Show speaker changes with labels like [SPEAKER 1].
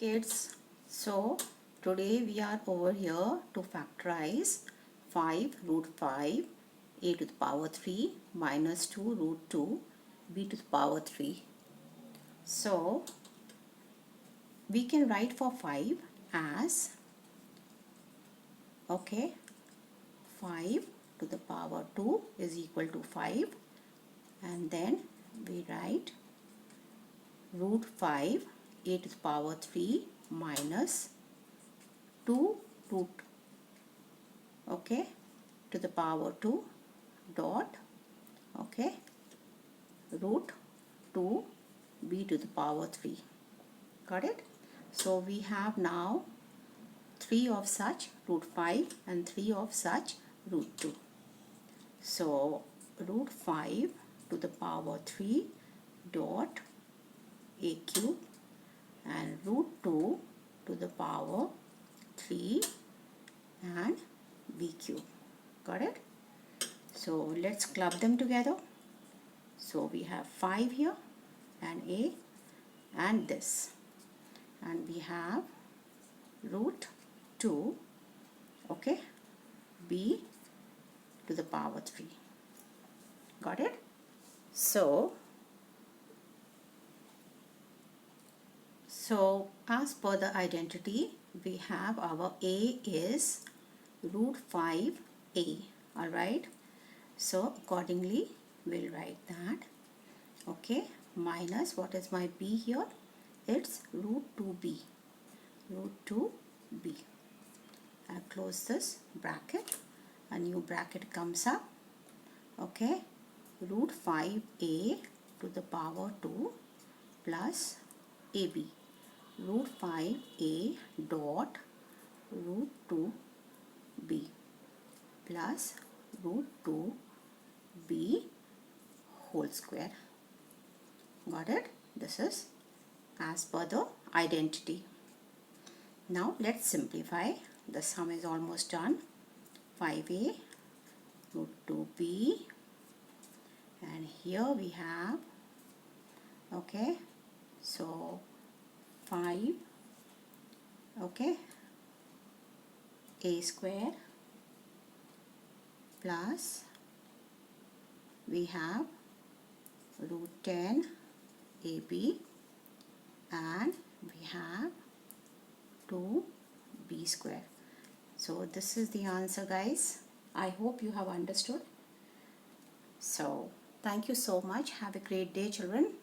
[SPEAKER 1] kids. So today we are over here to factorize 5 root 5 a to the power 3 minus 2 root 2 b to the power 3. So we can write for 5 as 5 to the power 2 is equal to 5, and then we write root 5 a to the power 3 minus 2 root to the power 2 dot root 2 b to the power 3. Got it? So we have now 3 of such root 5 and 3 of such root 2. So root 5 to the power 3 dot a cube and root 2 to the power 3 and b cube. Got it? So let's club them together. So we have 5 here and a and this, and we have root 2 b to the power 3. Got it? So as per the identity, we have our a is root 5a. Alright, so accordingly we'll write that minus, what is my b here? It's root 2b. I close this bracket, a new bracket comes up. Root 5a to the power 2 plus ab, root 5a dot root 2b plus root 2b whole square. Got it? This is as per the identity. Now let's simplify. The sum is almost done. 5a root 2b, and here we have so 5 a square plus we have root 10 ab and we have 2b square. So this is the answer, guys. I hope you have understood. So thank you so much. Have a great day, children.